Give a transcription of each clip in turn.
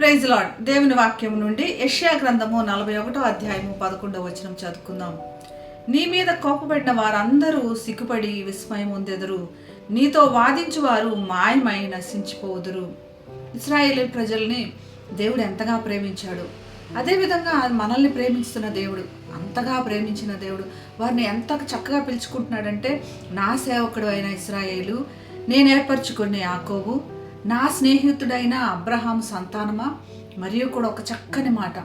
Praise lord. దేవుని వాక్యం నుండి యెషయా గ్రంథము 41వ అధ్యాయము 11వ వచనం చదువుకుందాం. నీ మీద కోపపడిన వారందరూ సిగ్గుపడి విస్మయం పొందెదరు, నీతో వాదించువారు మాయమై నశించిపోదురు. ఇశ్రాయేలు ప్రజల్ని దేవుడు ఎంతగా ప్రేమించాడు, అదేవిధంగా మనల్ని ప్రేమిస్తున్న దేవుడు, అంతగా ప్రేమించిన దేవుడు వారిని ఎంత చక్కగా పిలుచుకుంటున్నాడంటే, నా సేవకుడు అయిన ఇశ్రాయేలు, నేను ఏర్పరచుకున్న యాకోబు, నా స్నేహితుడైన అబ్రహాము సంతానమా. మరియు కూడా ఒక చక్కని మాట,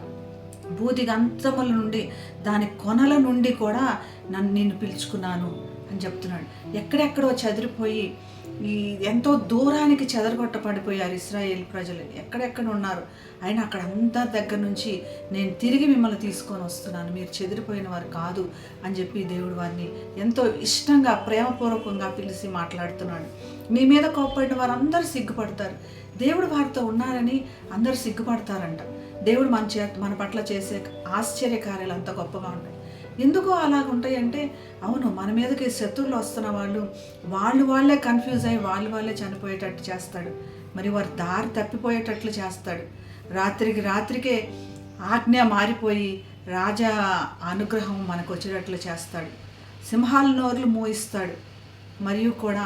భూదిగంతముల నుండి దాని కొనల నుండి కూడా నిన్ను పిలుచుకున్నాను అని చెప్తున్నాడు. ఎక్కడెక్కడో చెదిరిపోయి ఎంతో దూరానికి చెదరగొట్టబడిపోయారు ఇశ్రాయేల్ ప్రజలు, ఎక్కడెక్కడ ఉన్నారు. అయినా అక్కడ అందరి దగ్గర నుంచి నేను తిరిగి మిమ్మల్ని తీసుకొని వస్తున్నాను, మీరు చెదిరిపోయిన వారు కాదు అని చెప్పి దేవుడు వారిని ఎంతో ఇష్టంగా ప్రేమపూర్వకంగా పిలిచి మాట్లాడుతున్నాడు. మీ మీద కోప్పడిన వారు అందరూ సిగ్గుపడతారు. దేవుడు వారితో ఉన్నారని అందరూ సిగ్గుపడతారంట. దేవుడు మన పట్ల చేసే ఆశ్చర్య కార్యాలు అంత గొప్పగా ఉంటాయి. ఎందుకు అలాగ ఉంటాయంటే, అవును, మన మీదకి శత్రువులు వస్తున్న వాళ్ళే కన్ఫ్యూజ్ అయ్యి వాళ్ళే చనిపోయేటట్టు చేస్తాడు. మరి వారు దారి తప్పిపోయేటట్లు చేస్తాడు. రాత్రికే ఆజ్ఞ మారిపోయి రాజా అనుగ్రహం మనకు వచ్చేటట్లు చేస్తాడు. సింహాల నోర్లు మోయిస్తాడు. మరియు కూడా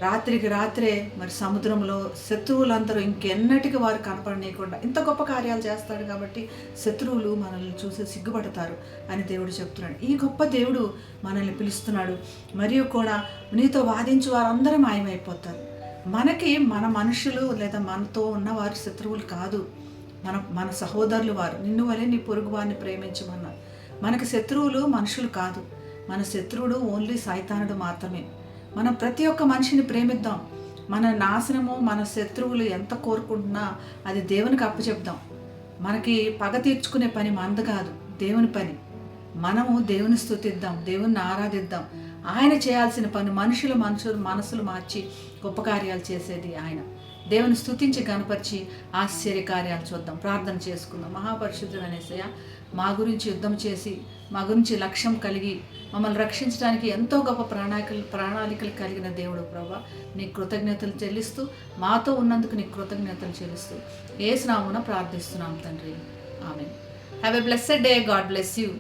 రాత్రే మరి సముద్రంలో శత్రువులందరూ ఇంకెన్నటికి వారు కనపడనీయకుండా ఇంత గొప్ప కార్యాలు చేస్తాడు. కాబట్టి శత్రువులు మనల్ని చూసి సిగ్గుపడతారు అని దేవుడు చెప్తున్నాడు. ఈ గొప్ప దేవుడు మనల్ని పిలుస్తున్నాడు. మరియు కూడా నీతో వాదించు వారందరూ మాయమైపోతారు. మనకి మన మనుషులు లేదా మనతో ఉన్నవారు శత్రువులు కాదు, మన సహోదరులు వారు. నిన్ను వలె నీ పొరుగు వారిని ప్రేమించమన్నారు. మనకి శత్రువులు మనుషులు కాదు, మన శత్రువుడు ఓన్లీ సైతానుడు మాత్రమే. మనం ప్రతి ఒక్క మనిషిని ప్రేమిద్దాం. మన నాశనము, మన శత్రువులు ఎంత కోరుకుంటున్నా అది దేవునికి అప్పచెప్దాం. మనకి పగ తీర్చుకునే పని మనది కాదు, దేవుని పని. మనము దేవుని స్తుతిద్దాం, దేవుని ఆరాధిద్దాం. ఆయన చేయాల్సిన పని మనసులు మార్చి గొప్ప కార్యాలు చేసేది ఆయన. దేవుని స్తుతించి గణపరిచి ఆశ్చర్య కార్యాలు చూద్దాం. ప్రార్థన చేసుకుందాం. మహాపరిశుద్ధుడైన యేసయ్య, మా గురించి యుద్ధం చేసి, మా గురించి లక్ష్యం కలిగి మమ్మల్ని రక్షించడానికి ఎంతో గొప్ప ప్రణాళికలు కలిగిన దేవుడు ప్రభువా, నీ కృతజ్ఞతలు చెల్లిస్తూ, మాతో ఉన్నందుకు నీ కృతజ్ఞతలు చెల్లిస్తూ యేసు నామమున ప్రార్థిస్తున్నాం తండ్రి. ఆమేన్. Have a blessed day. God bless you.